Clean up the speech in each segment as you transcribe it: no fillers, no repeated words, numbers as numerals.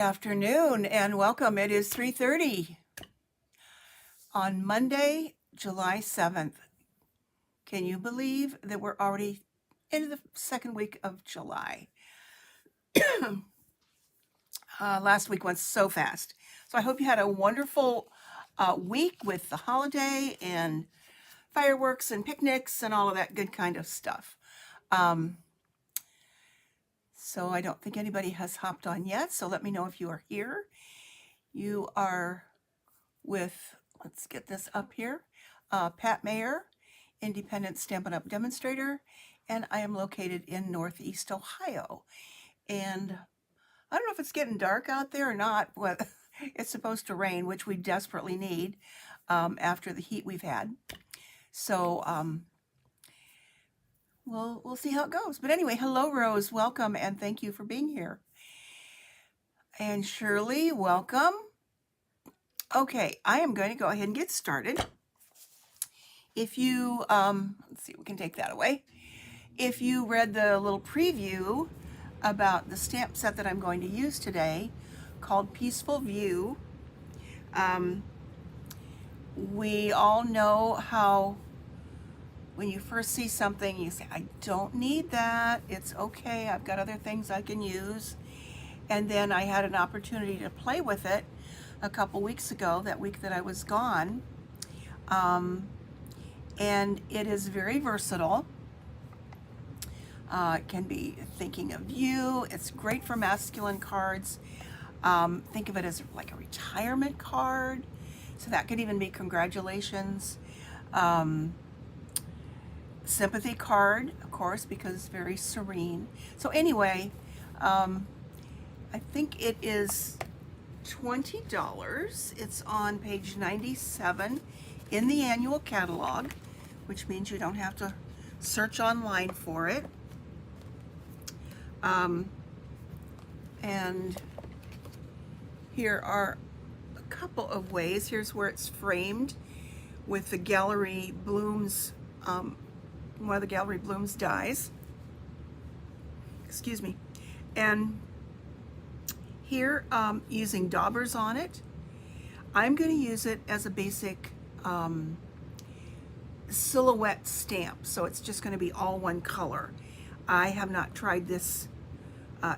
Afternoon and welcome. It is 3:30 on Monday, July 7th. Can you believe that we're already into the second week of July? Last week went so fast. So I hope you had a wonderful week with the holiday and fireworks and picnics and all of that good kind of stuff. So I don't think anybody has hopped on yet, so let me know if you are here. You are with, let's get this up here, Pat Mayer, independent Stampin' Up! Demonstrator, and I am located in Northeast Ohio. And I don't know if it's getting dark out there or not, but it's supposed to rain, which we desperately need after the heat we've had. So we'll see how it goes. But anyway, hello Rose, welcome, and thank you for being here. And Shirley, welcome. Okay, I am going to go ahead and get started. If you, let's see, we can take that away. If you read the little preview about the stamp set that I'm going to use today called Peaceful View, we all know how when you first see something, you say, I don't need that. It's okay. I've got other things I can use. And then I had an opportunity to play with it a couple weeks ago, that week that I was gone. And it is very versatile. It can be thinking of you. It's great for masculine cards. Think of it as like a retirement card. So that could even be congratulations. Sympathy card, of course, because it's very serene. So anyway, I think it is $20. It's on page 97 in the annual catalog, which means you don't have to search online for it. And here are a couple of ways. Here's where it's framed with the Gallery Blooms, one of the Gallery Blooms dies. Excuse me. And here, using daubers on it, I'm going to use it as a basic silhouette stamp. So it's just going to be all one color. I have not tried this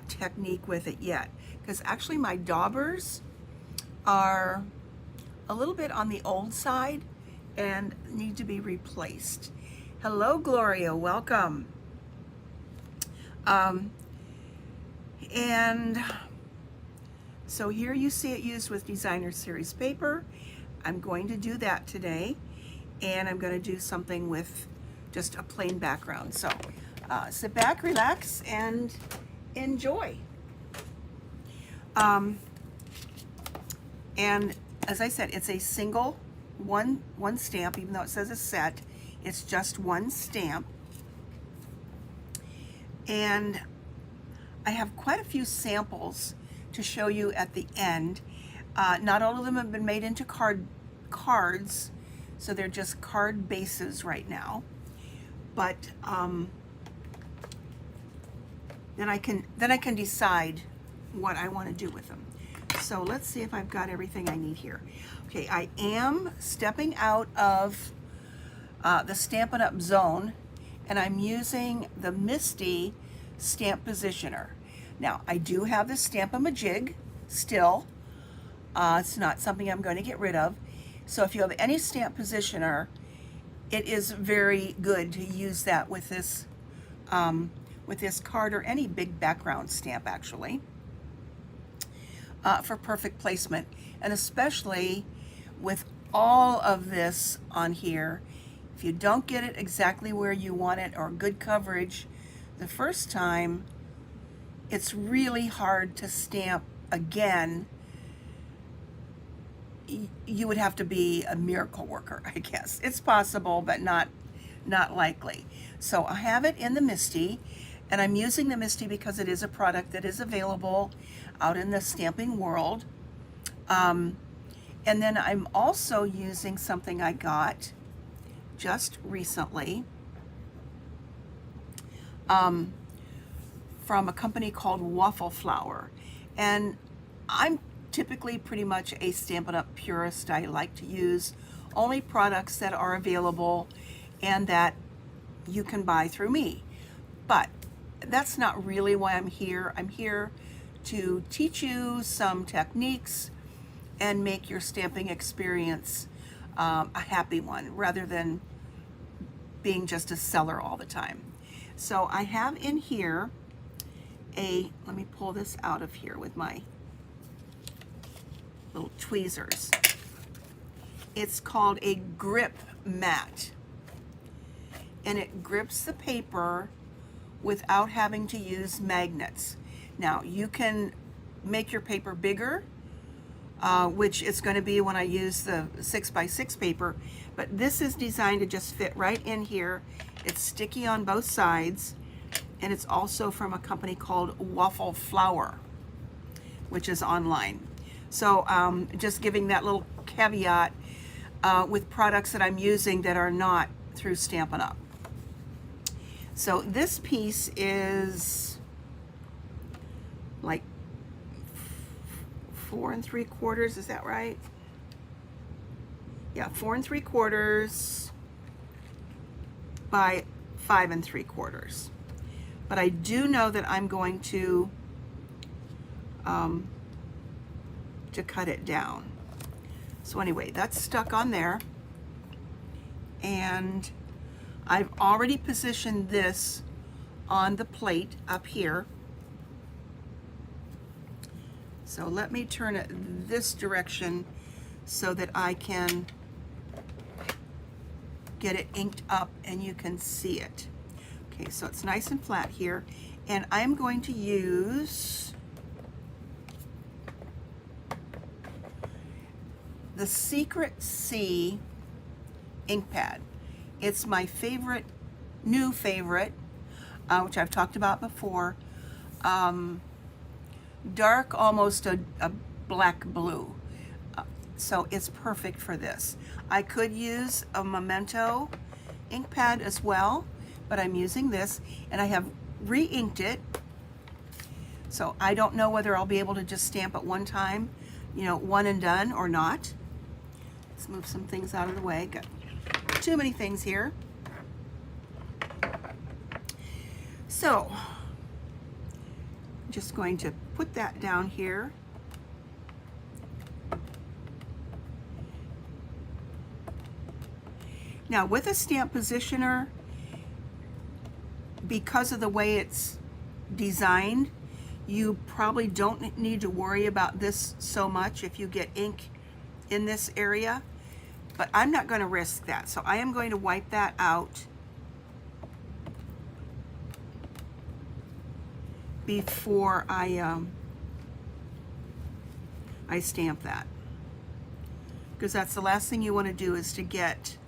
technique with it yet, because actually my daubers are a little bit on the old side and need to be replaced. Hello, Gloria, welcome. And so here you see it used with designer series paper. I'm going to do that today, and I'm going to do something with just a plain background. So sit back, relax, and enjoy. And as I said, it's a single one stamp, even though it says a set. It's just one stamp. And I have quite a few samples to show you at the end. Not all of them have been made into cards, so they're just card bases right now. But then I can decide what I want to do with them. So let's see if I've got everything I need here. Okay, I am stepping out of the Stampin' Up! Zone, and I'm using the Misty Stamp Positioner. Now, I do have the Stamp-A-Majig still. It's not something I'm going to get rid of. So if you have any stamp positioner, it is very good to use that with this card or any big background stamp, actually, for perfect placement. And especially with all of this on here, if you don't get it exactly where you want it or good coverage the first time, it's really hard to stamp again. You would have to be a miracle worker, I guess. It's possible, but not likely. So I have it in the Misty, and I'm using the Misty because it is a product that is available out in the stamping world. And then I'm also using something I got just recently from a company called Waffle Flower. And I'm typically pretty much a Stampin' Up! Purist. I like to use only products that are available and that you can buy through me. But that's not really why I'm here. I'm here to teach you some techniques and make your stamping experience a happy one rather than being just a seller all the time. So I have in here let me pull this out of here with my little tweezers. It's called a grip mat, and it grips the paper without having to use magnets. Now you can make your paper bigger, which it's going to be when I use the 6x6 paper, but this is designed to just fit right in here. It's sticky on both sides, and it's also from a company called Waffle Flower, which is online. So just giving that little caveat with products that I'm using that are not through Stampin' Up! So this piece is like 4 3/4, is that right? Yeah, 4 3/4 by 5 3/4. But I do know that I'm going to cut it down. So anyway, that's stuck on there, and I've already positioned this on the plate up here. So let me turn it this direction so that I can get it inked up and you can see it. Okay, so it's nice and flat here, and I'm going to use the Secret C ink pad. It's my favorite, new favorite, which I've talked about before. Dark, almost a black blue. So it's perfect for this. I could use a Memento ink pad as well, but I'm using this, and I have re-inked it. So I don't know whether I'll be able to just stamp it one time, you know, one and done or not. Let's move some things out of the way. Got too many things here. So I'm just going to put that down here. Now with a stamp positioner, because of the way it's designed, you probably don't need to worry about this so much if you get ink in this area, but I'm not going to risk that. So I am going to wipe that out before I stamp that, because that's the last thing you want to do is to get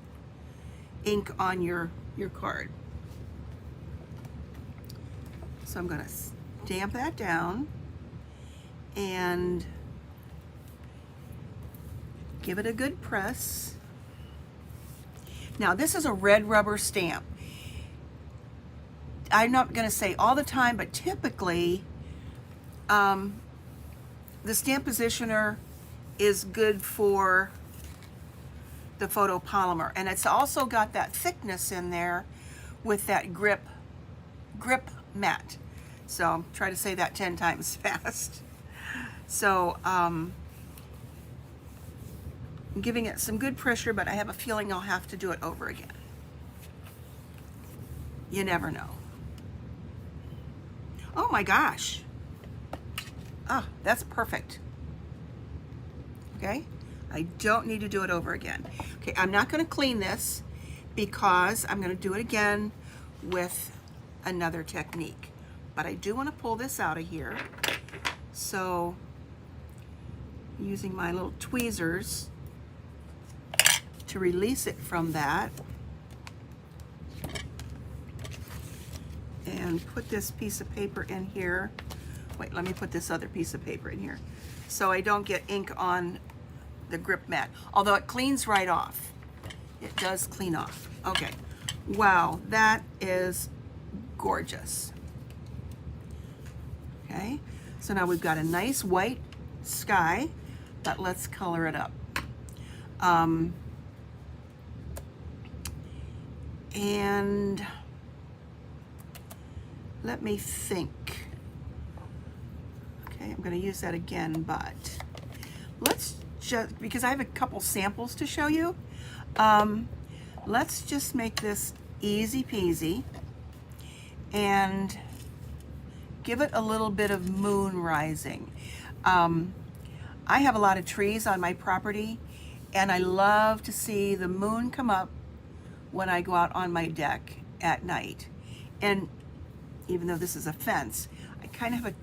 ink on your card. So I'm going to stamp that down and give it a good press. Now this is a red rubber stamp. I'm not going to say all the time, but typically the stamp positioner is good for the photopolymer, and it's also got that thickness in there with that grip mat. So try to say that 10 times fast. So I'm giving it some good pressure, but I have a feeling I'll have to do it over again. You never know. Oh my gosh. Ah, that's perfect. Okay, I don't need to do it over again. Okay, I'm not going to clean this because I'm going to do it again with another technique. But I do want to pull this out of here. So using my little tweezers to release it from that, and put this piece of paper in here. Wait, let me put this other piece of paper in here so I don't get ink on the grip mat, although it cleans right off. It does clean off. Okay, wow, that is gorgeous. Okay, so now we've got a nice white sky, but let's color it up. And let me think. Okay, I'm going to use that again, but let's just, because I have a couple samples to show you, let's just make this easy peasy and give it a little bit of moon rising. I have a lot of trees on my property, and I love to see the moon come up when I go out on my deck at night. And even though this is a fence, I kind of have a,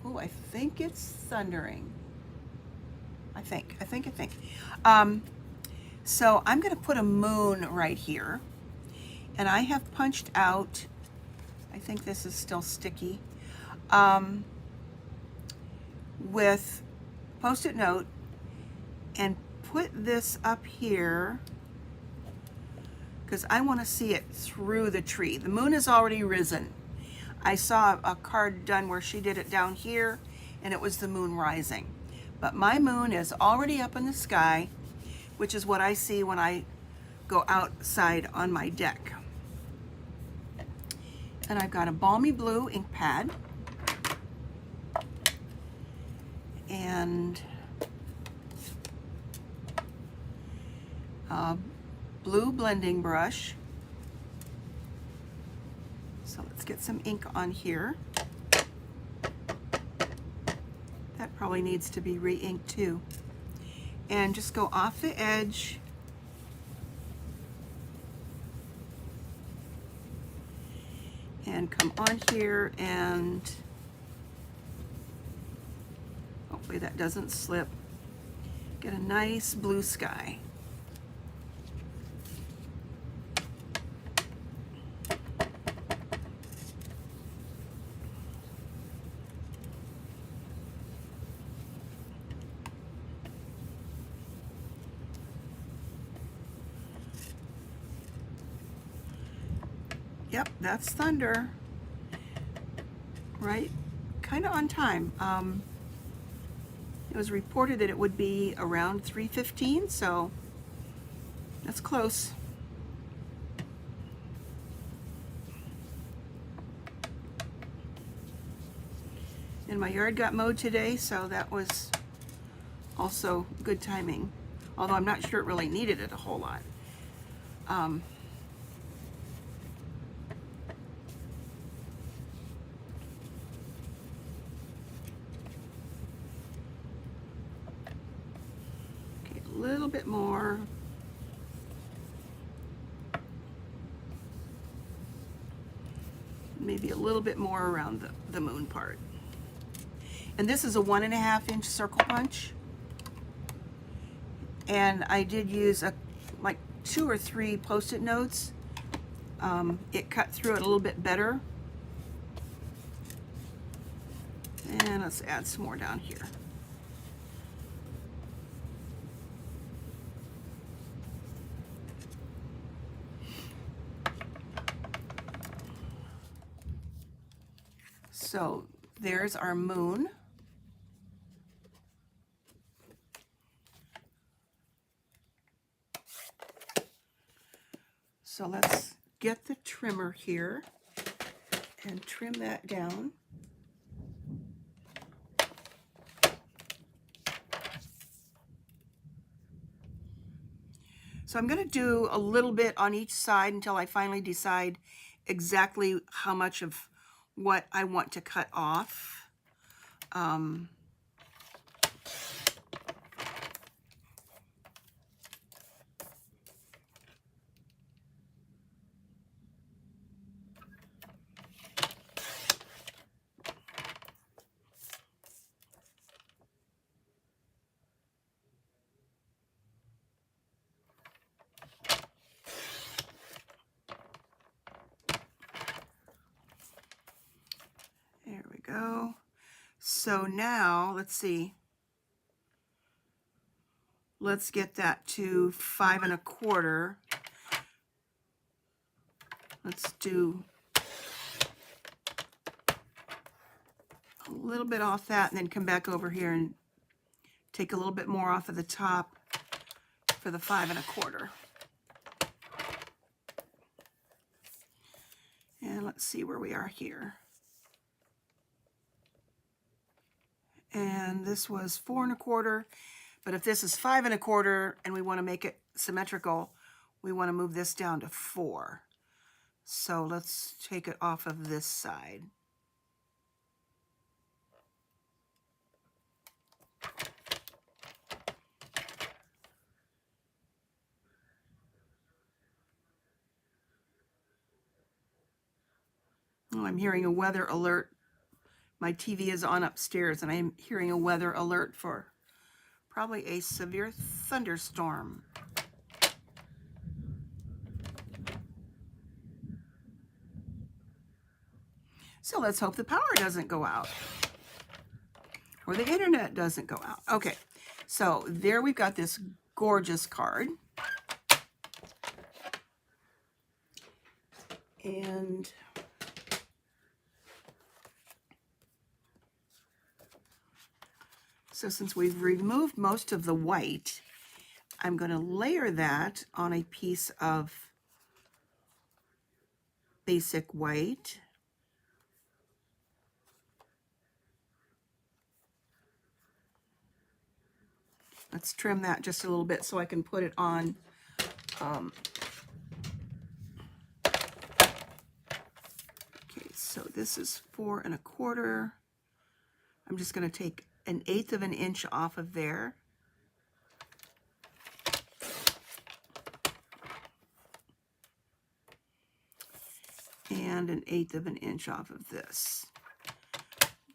oh, I think it's thundering. I think. So I'm gonna put a moon right here, and I have punched out, I think this is still sticky, with Post-it note, and put this up here because I want to see it through the tree. The moon has already risen. I saw a card done where she did it down here, and it was the moon rising. But my moon is already up in the sky, which is what I see when I go outside on my deck. And I've got a balmy blue ink pad and a blue blending brush. So let's get some ink on here. That probably needs to be re-inked too. And just go off the edge and come on here, and hopefully that doesn't slip. Get a nice blue sky. Yep, that's thunder. Right, kind of on time. It was reported that it would be around 3:15, so that's close. And my yard got mowed today, so that was also good timing. Although I'm not sure it really needed it a whole lot. Okay, a little bit more. Maybe a little bit more around the moon part. And this is a 1.5 inch circle punch. And I did use like 2 or 3 Post-it notes. It cut through it a little bit better. And let's add some more down here. So there's our moon. So let's get the trimmer here and trim that down. So I'm going to do a little bit on each side until I finally decide exactly how much of what I want to cut off. There we go. So now, let's see. Let's get that to 5 1/4. Let's do a little bit off that, and then come back over here and take a little bit more off of the top for the 5 1/4. And let's see where we are here. And this was 4 1/4, but if this is 5 1/4 and we want to make it symmetrical, we want to move this down to 4. So let's take it off of this side. Oh, I'm hearing a weather alert. My TV is on upstairs, and I'm hearing a weather alert for probably a severe thunderstorm. So let's hope the power doesn't go out, or the internet doesn't go out. Okay, so there we've got this gorgeous card. And so since we've removed most of the white, I'm going to layer that on a piece of basic white. Let's trim that just a little bit so I can put it on okay, so this is 4 1/4. I'm just going to take 1/8 of an inch off of there. And 1/8 of an inch off of this.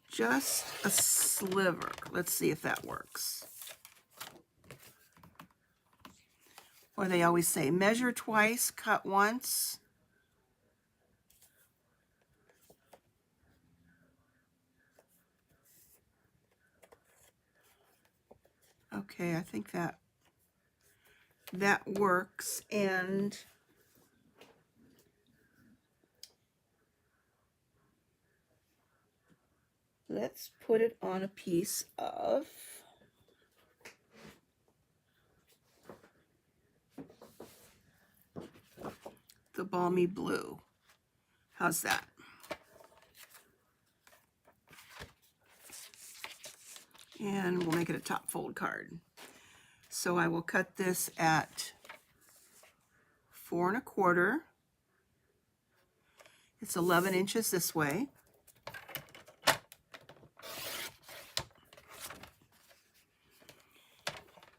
Just a sliver. Let's see if that works. Or they always say, measure twice, cut once. Okay, I think that works. And let's put it on a piece of the balmy blue. How's that? And we'll make it a top fold card. So I will cut this at 4 1/4. It's 11 inches this way.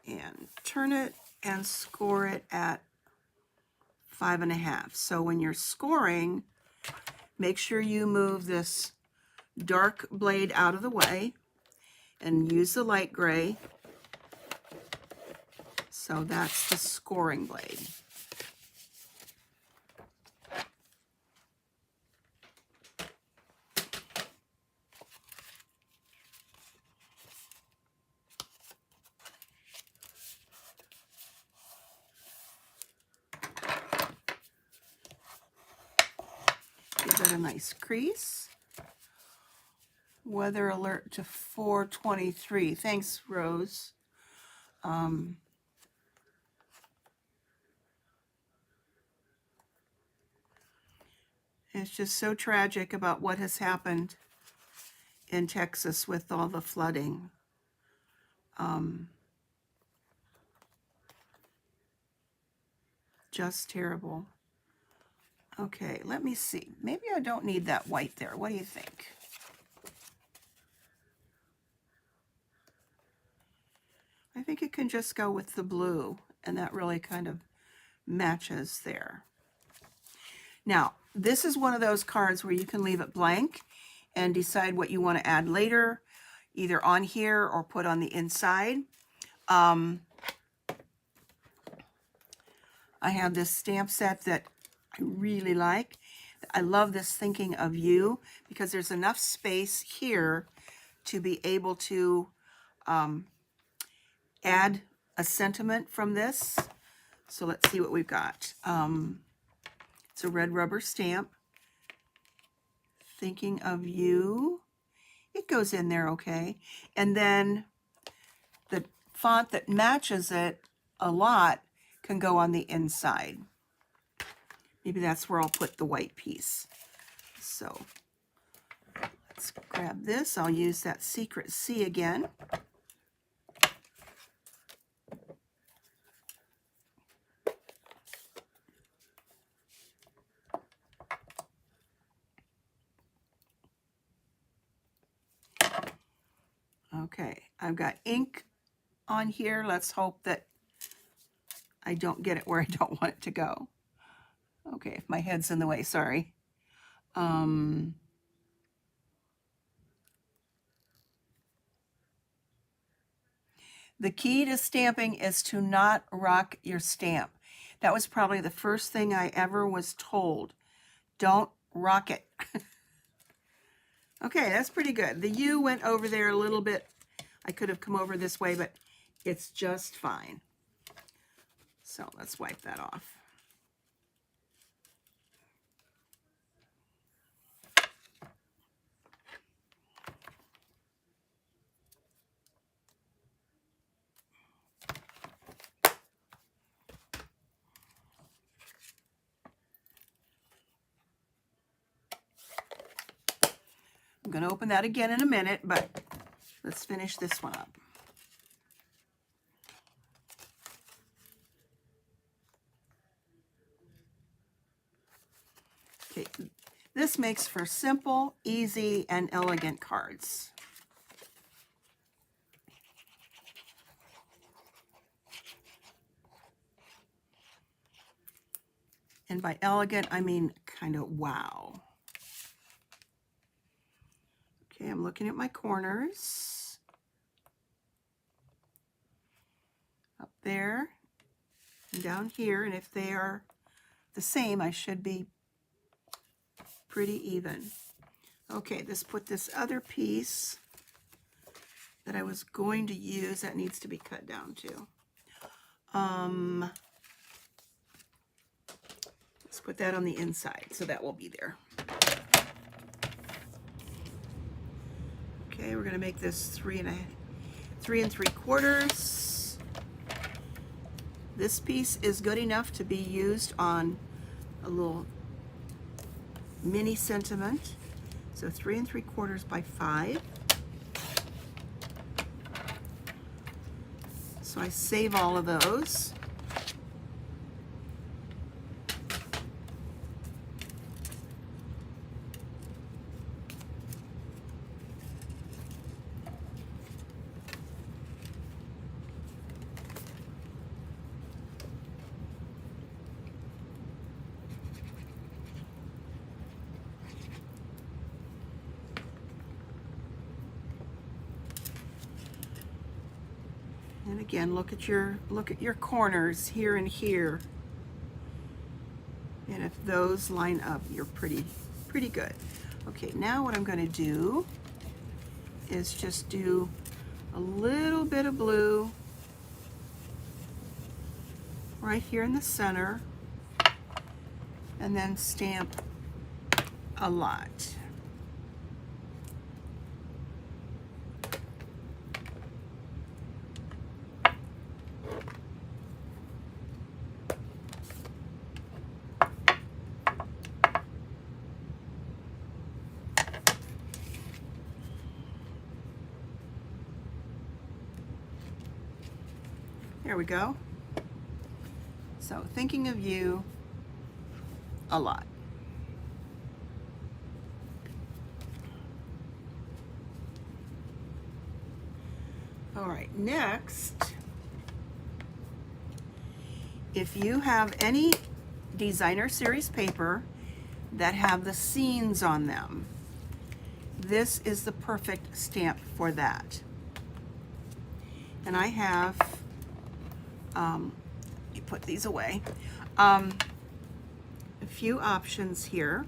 And turn it and score it at 5 1/2. So when you're scoring, make sure you move this dark blade out of the way and use the light gray. So that's the scoring blade. Give it a nice crease. Weather alert to 4:23. Thanks, Rose. It's just so tragic about what has happened in Texas with all the flooding. Just terrible. Okay, let me see. Maybe I don't need that white there. What do you think? I think it can just go with the blue, and that really kind of matches there. Now, this is one of those cards where you can leave it blank and decide what you want to add later, either on here or put on the inside. I have this stamp set that I really like. I love this thinking of you because there's enough space here to be able to add a sentiment from this. So let's see what we've got. It's a red rubber stamp. Thinking of you. it goes in there okay. And then the font that matches it a lot can go on the inside. Maybe that's where I'll put the white piece. So let's grab this. I'll use that Secret C again. Okay, I've got ink on here. Let's hope that I don't get it where I don't want it to go. Okay, if my head's in the way, sorry. The key to stamping is to not rock your stamp. That was probably the first thing I ever was told. Don't rock it. Okay, that's pretty good. The U went over there a little bit. I could have come over this way, but it's just fine. So let's wipe that off. I'm going to open that again in a minute, but let's finish this one up. Okay, this makes for simple, easy, and elegant cards. And by elegant, I mean kind of wow. Okay, I'm looking at my corners. Up there and down here, and if they are the same, I should be pretty even. Okay, let's put this other piece that I was going to use, that needs to be cut down too. Let's put that on the inside, so that will be there. Okay, we're going to make this 3 3/4. This piece is good enough to be used on a little mini sentiment. So 3 3/4 by 5. So I save all of those. And again, look at your corners here and here. And if those line up, you're pretty good. Okay, now what I'm going to do is just do a little bit of blue right here in the center, and then stamp a lot. There we go. So thinking of you a lot. All right, next, if you have any designer series paper that have the scenes on them, this is the perfect stamp for that. And I have, you put these away, a few options here.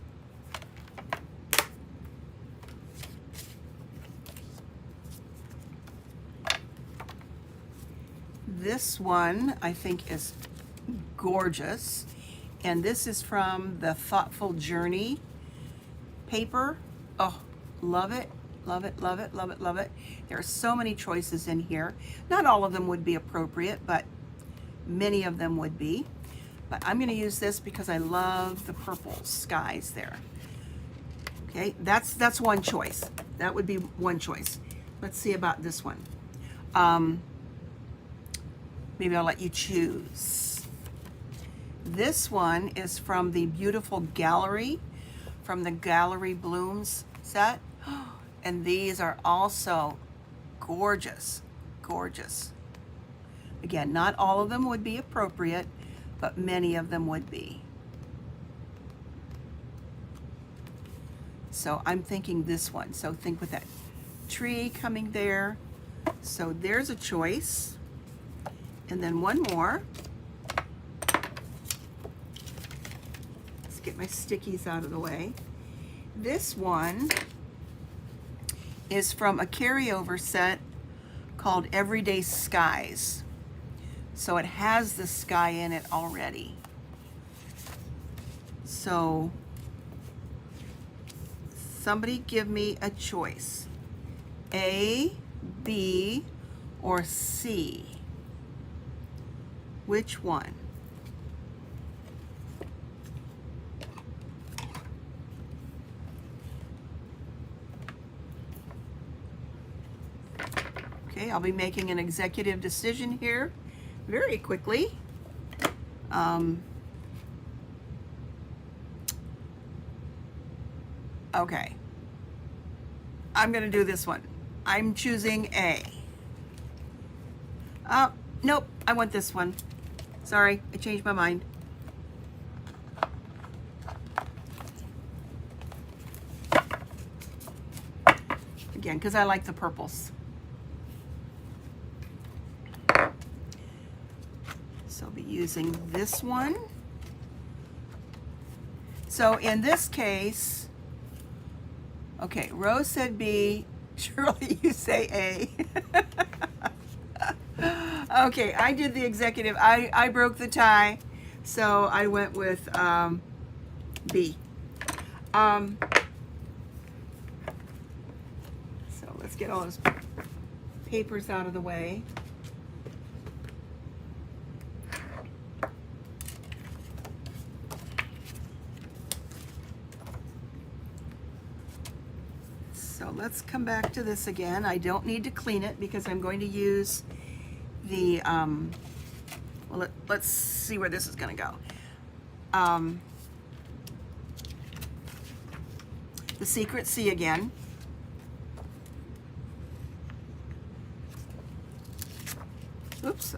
This one I think is gorgeous, and this is from the Thoughtful Journey paper. Oh, love it, Love it, love it, love it, love it. There are so many choices in here. Not all of them would be appropriate, but many of them would be. But I'm going to use this because I love the purple skies there. Okay, that's one choice. That would be one choice. Let's see about this one. Maybe I'll let you choose. This one is from the beautiful gallery, from the Gallery Blooms set. And these are also gorgeous, gorgeous. Again, not all of them would be appropriate, but many of them would be. So I'm thinking this one. So think with that tree coming there. So there's a choice. And then one more. Let's get my stickies out of the way. This one is from a carryover set called Everyday Skies. So it has the sky in it already. So somebody give me a choice. A, B, or C? Which one? Okay, I'll be making an executive decision here very quickly. Okay, I'm gonna do this one. I'm choosing A. Nope, I want this one. Sorry, I changed my mind. Again, because I like the purples. So I'll be using this one. So in this case, okay, Rose said B, Shirley, you say A. Okay, I did the executive. I broke the tie, so I went with B. So let's get all those papers out of the way. So let's come back to this again. I don't need to clean it because I'm going to use the, well, let's see where this is going to go. The Secret C again. Oops,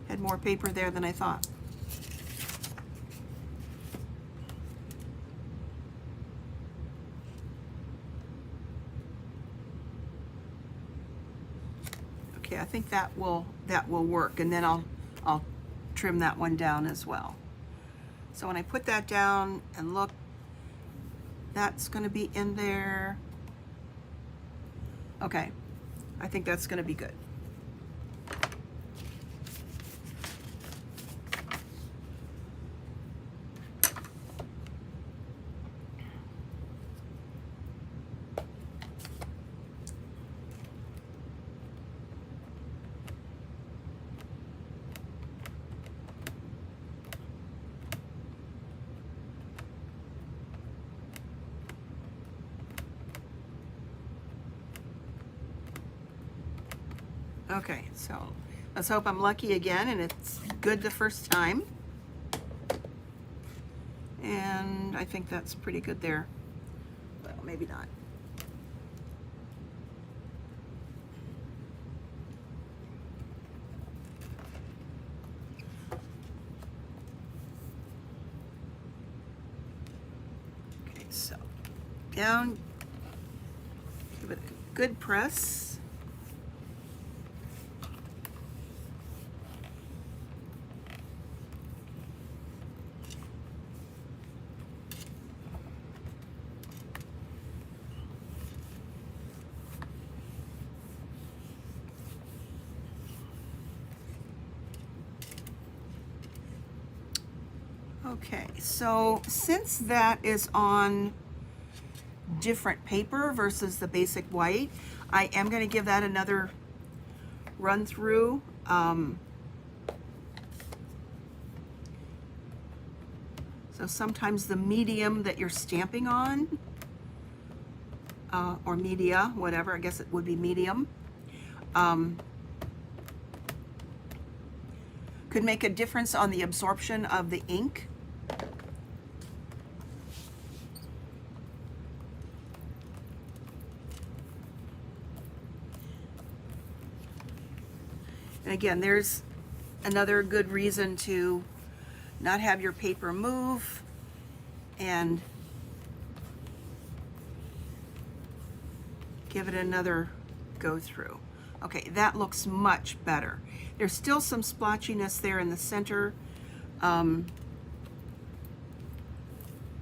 had more paper there than I thought. Okay, I think that will work, and then I'll trim that one down as well. So when I put that down and look, that's going to be in there. Okay, I think that's going to be good. Okay, so let's hope I'm lucky again and it's good the first time. And I think that's pretty good there. Well, maybe not. Okay, so down, give it a good press. Okay, so since that is on different paper versus the basic white. I am going to give that another run through. So sometimes the medium that you're stamping on, or media, whatever, I guess it would be medium, could make a difference on the absorption of the ink. And again, there's another good reason to not have your paper move and give it another go through. Okay, that looks much better. There's still some splotchiness there in the center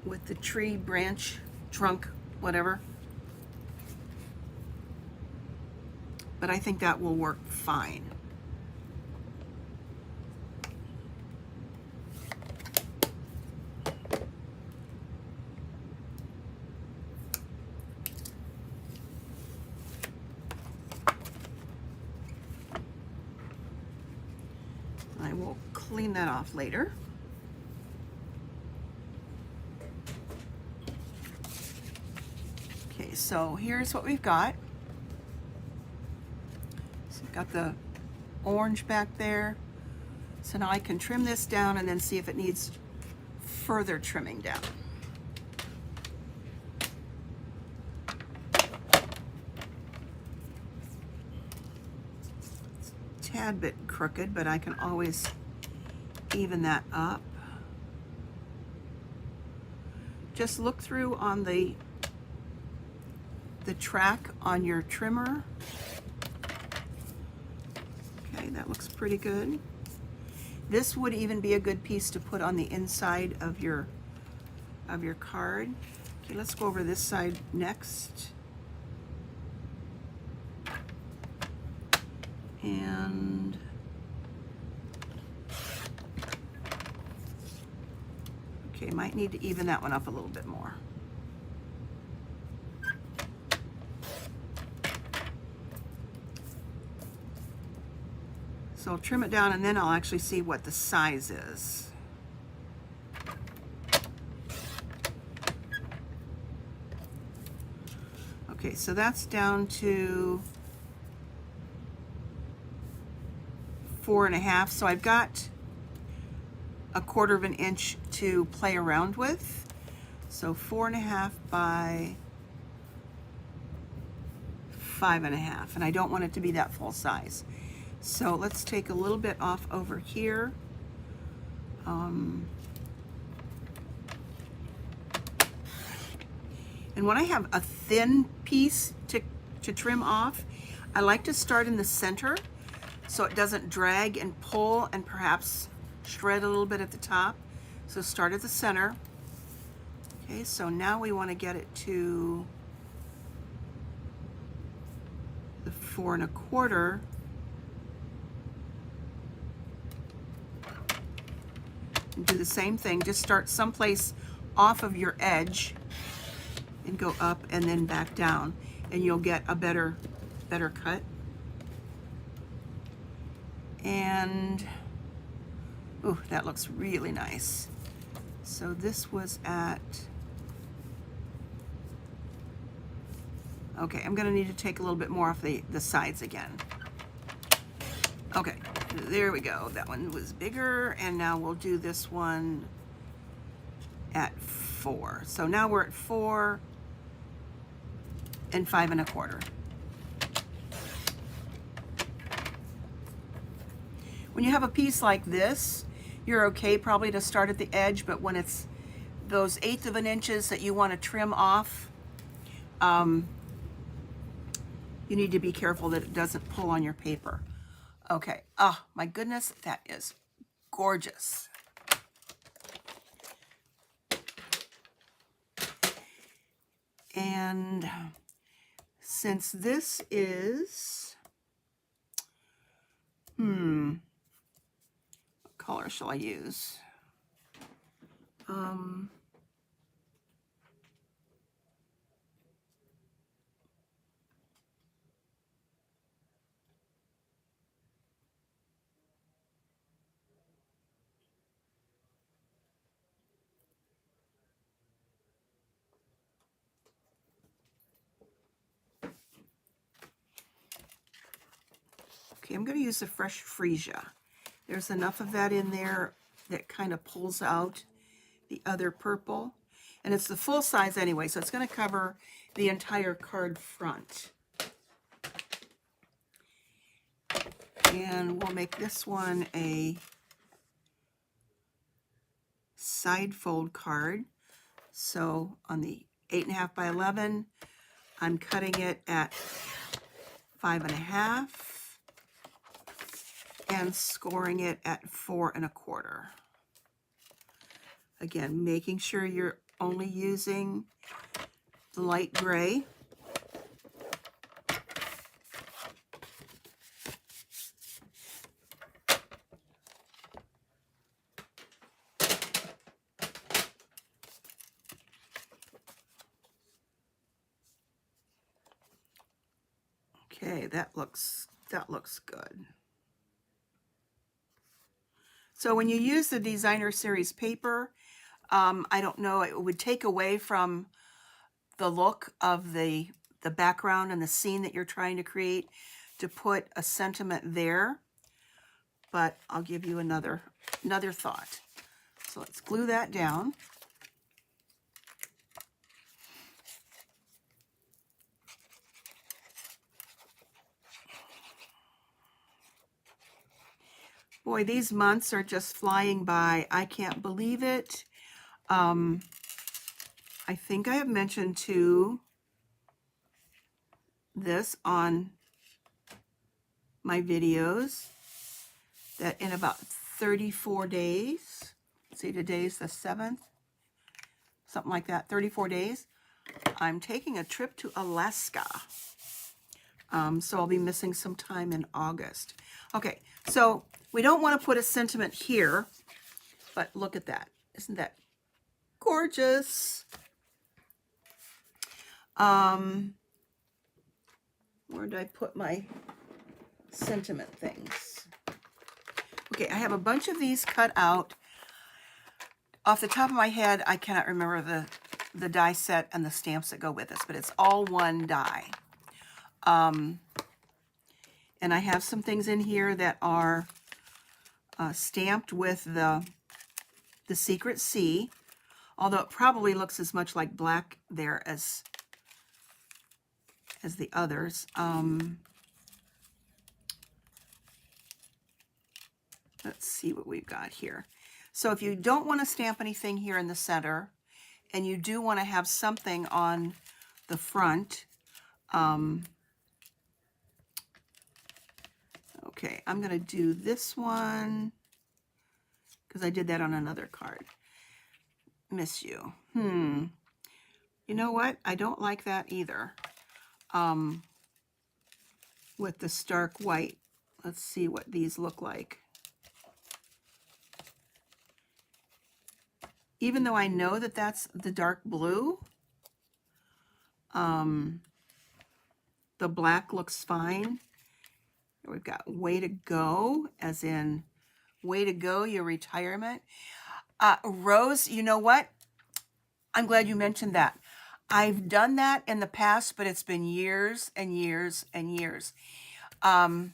with the tree branch, trunk, whatever. But I think that will work fine. I will clean that off later. Okay, so here's what we've got. So we've got the orange back there. So now I can trim this down and then see if it needs further trimming down. Tad bit crooked, but I can always even that up. Just look through on the track on your trimmer. Okay, that looks pretty good. This would even be a good piece to put on the inside of your card. Okay, let's go over this side next. And okay, might need to even that one up a little bit more. So I'll trim it down and then I'll actually see what the size is. Okay, so that's down to 4.5. So I've got 1/4 of an inch to play around with. So 4.5 by 5.5, and I don't want it to be that full size. So let's take a little bit off over here. And when I have a thin piece to trim off, I like to start in the center so it doesn't drag and pull and perhaps shred a little bit at the top. So start at the center. Okay, so now we want to get it to the 4 1/4. And do the same thing, just start someplace off of your edge and go up and then back down, and you'll get a better cut. And ooh, that looks really nice. So this was at, okay, I'm gonna need to take a little bit more off the sides again. Okay, there we go. That one was bigger, and now we'll do this one at 4. So now we're at 4 and 5 1/4. When you have a piece like this, you're okay probably to start at the edge, but when it's those 1/8 of an inches that you want to trim off, you need to be careful that it doesn't pull on your paper. Okay, oh my goodness, that is gorgeous. And since this is, what color shall I use? Okay, I'm going to use the fresh freesia. There's enough of that in there that kind of pulls out the other purple. And it's the full size anyway, so it's going to cover the entire card front. And we'll make this one a side fold card. So on the 8.5 by 11, I'm cutting it at 5.5 and scoring it at 4 1/4. Again, making sure you're only using the light gray. Okay, that looks good. So when you use the designer series paper, I don't know, it would take away from the look of the background and the scene that you're trying to create to put a sentiment there. But I'll give you another thought. So let's glue that down. Boy, these months are just flying by. I can't believe it. I think I have mentioned too this on my videos that in about 34 days, see, today's the 7th, something like that, 34 days, I'm taking a trip to Alaska. So I'll be missing some time in August. Okay, so we don't want to put a sentiment here, but look at that. Isn't that gorgeous? Where did I put my sentiment things? Okay, I have a bunch of these cut out. Off the top of my head, I cannot remember the die set and the stamps that go with this, but it's all one die. And I have some things in here that are stamped with the Secret C, although it probably looks as much like black there as the others. Let's see what we've got here. So if you don't want to stamp anything here in the center, and you do want to have something on the front, okay, I'm going to do this one because I did that on another card. Miss you. You know what? I don't like that either. With the stark white. Let's see what these look like. Even though I know that that's the dark blue, the black looks fine. We've got way to go, as in way to go, your retirement. Rose, you know what? I'm glad you mentioned that. I've done that in the past, but it's been years and years and years. And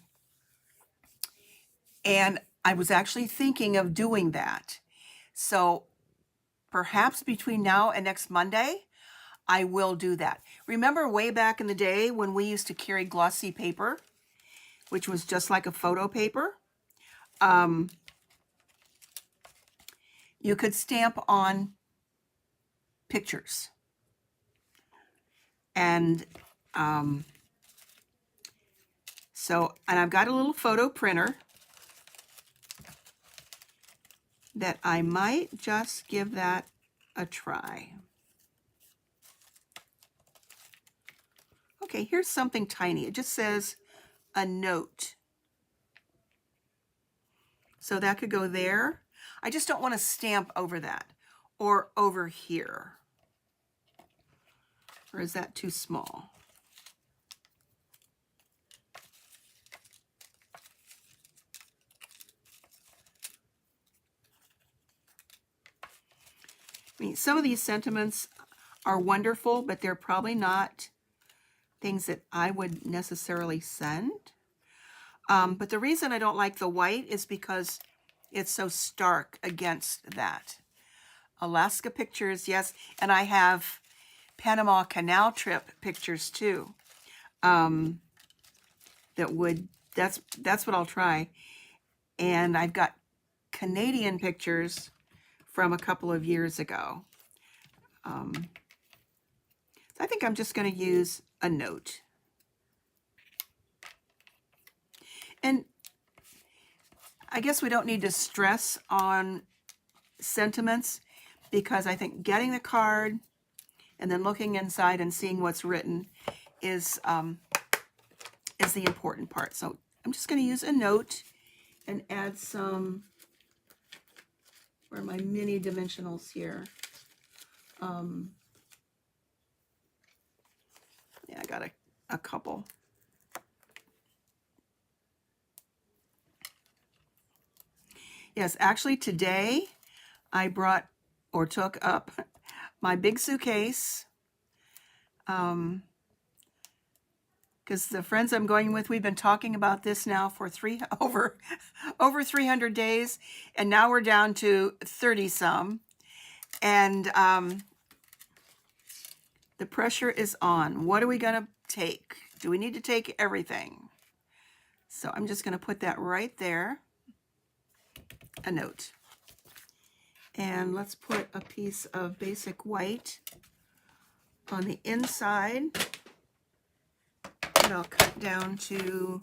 I was actually thinking of doing that. So perhaps between now and next Monday, I will do that. Remember way back in the day when we used to carry glossy paper, which was just like a photo paper? You could stamp on pictures. And and I've got a little photo printer that I might just give that a try. Okay, here's something tiny. It just says a note. So that could go there. I just don't want to stamp over that or over here. Or is that too small? I mean, some of these sentiments are wonderful, but they're probably not things that I would necessarily send. But the reason I don't like the white is because it's so stark against that. Alaska pictures, yes, and I have Panama Canal trip pictures too. That would, that's what I'll try. And I've got Canadian pictures from a couple of years ago. I think I'm just going to use a note. And I guess we don't need to stress on sentiments, because I think getting the card and then looking inside and seeing what's written is the important part. So I'm just going to use a note and add some, where are my mini dimensionals here? Yeah, I got a couple. Yes, actually today I brought or took up my big suitcase, because the friends I'm going with, we've been talking about this now for over 300 days, and now we're down to 30 some, and the pressure is on. What are we gonna take? Do we need to take everything? So I'm just gonna put that right there, a note. And let's put a piece of basic white on the inside, and I'll cut down to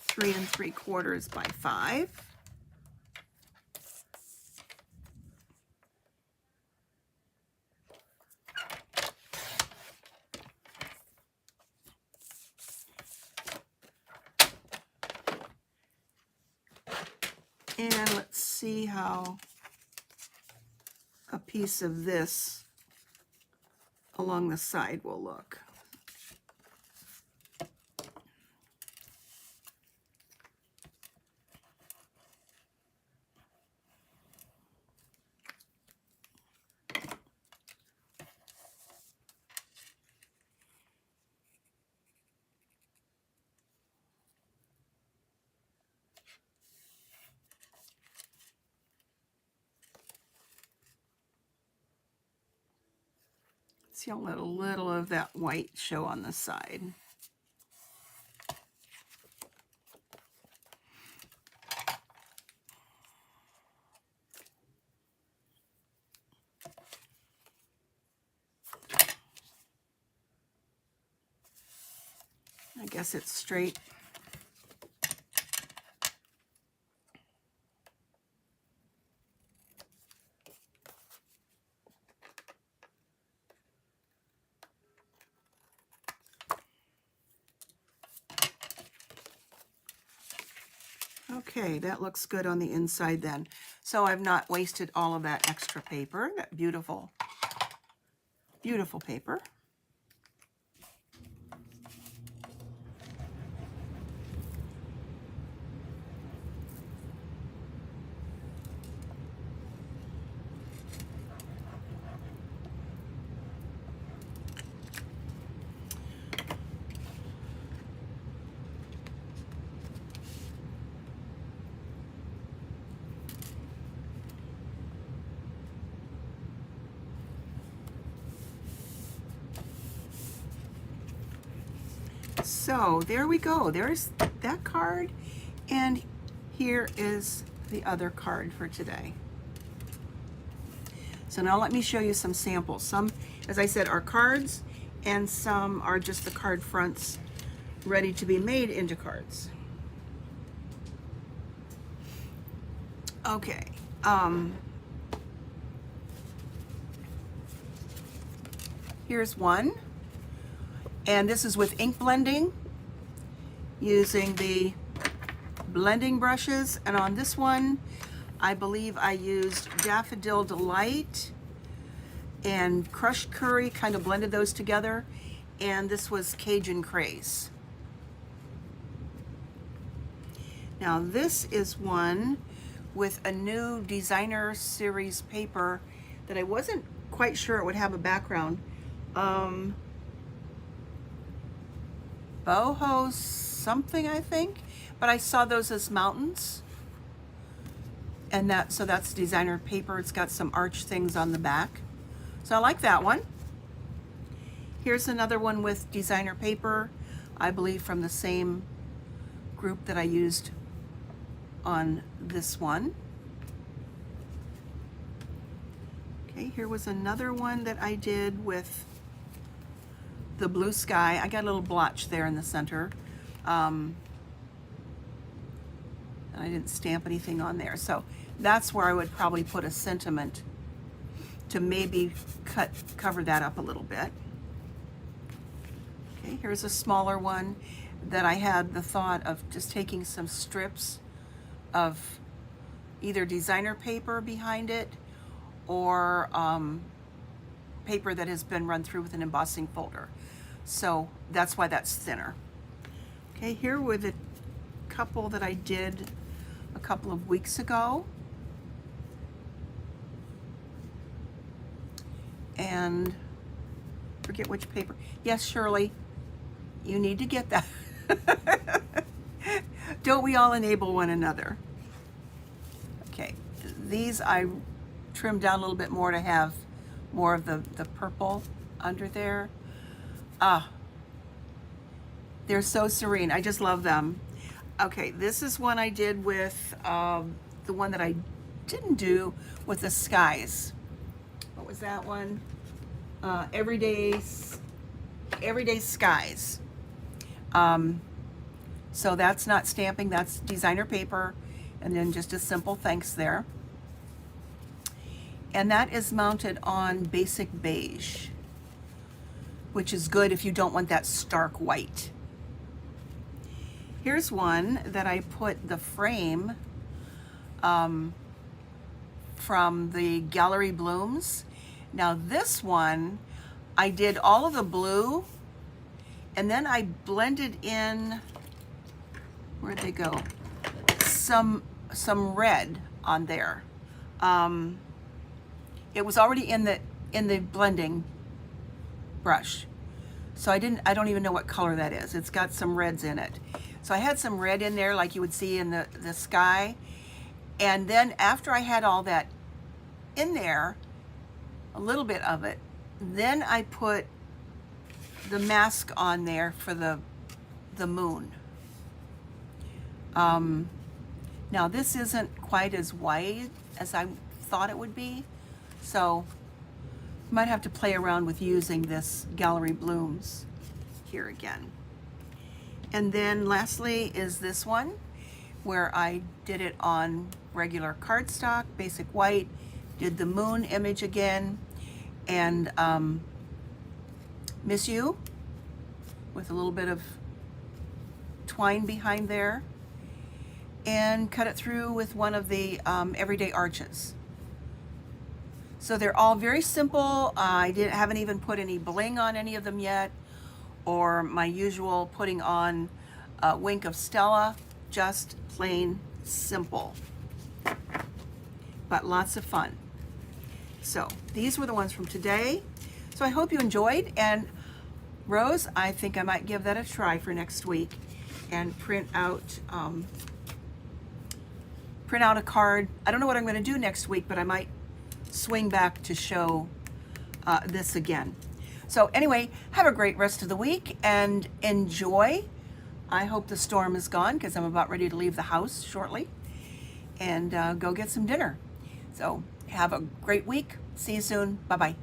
3 3/4 by 5. And let's see how a piece of this along the side will look. See, I'll let a little of that white show on the side. I guess it's straight. Okay, that looks good on the inside then. So I've not wasted all of that extra paper, that beautiful, beautiful paper. So there we go. There's that card, and here is the other card for today. So now let me show you some samples. Some, as I said, are cards, and some are just the card fronts ready to be made into cards. Okay. Here's one. And this is with ink blending, using the blending brushes. And on this one, I believe I used Daffodil Delight and Crushed Curry, kind of blended those together. And this was Cajun Craze. Now this is one with a new designer series paper that I wasn't quite sure it would have a background. boho something, I think, but I saw those as mountains. And so that's designer paper. It's got some arch things on the back. So I like that one. Here's another one with designer paper, I believe from the same group that I used on this one. Okay, here was another one that I did with the blue sky. I got a little blotch there in the center. And I didn't stamp anything on there. So that's where I would probably put a sentiment to maybe cover that up a little bit. Okay, here's a smaller one that I had the thought of just taking some strips of either designer paper behind it or paper that has been run through with an embossing folder. So that's why that's thinner. Okay, here were the couple that I did a couple of weeks ago. And forget which paper. Yes, Shirley, you need to get that. Don't we all enable one another? Okay, these I trimmed down a little bit more to have more of the purple under there. They're so serene. I just love them. Okay, this is one I did with the one that I didn't do with the skies. What was that one? Everyday Skies. So that's not stamping, that's designer paper, and then just a simple thanks there. And that is mounted on basic beige, which is good if you don't want that stark white. Here's one that I put the frame from the Gallery Blooms. Now this one, I did all of the blue and then I blended in, where'd they go? Some red on there. It was already in the blending brush. So I don't even know what color that is. It's got some reds in it. So I had some red in there like you would see in the sky. And then after I had all that in there, a little bit of it, then I put the mask on there for the moon. Now this isn't quite as white as I thought it would be, so I might have to play around with using this Gallery Blooms here again. And then lastly is this one where I did it on regular cardstock, basic white, did the moon image again, and Miss You with a little bit of twine behind there, and cut it through with one of the everyday arches. So they're all very simple. I haven't even put any bling on any of them yet, or my usual putting on a wink of Stella, just plain simple, but lots of fun. So these were the ones from today. So I hope you enjoyed, and Rose, I think I might give that a try for next week and print out a card. I don't know what I'm going to do next week, but I might swing back to show this again. So anyway, have a great rest of the week and enjoy. I hope the storm is gone because I'm about ready to leave the house shortly and go get some dinner. So have a great week. See you soon. Bye-bye.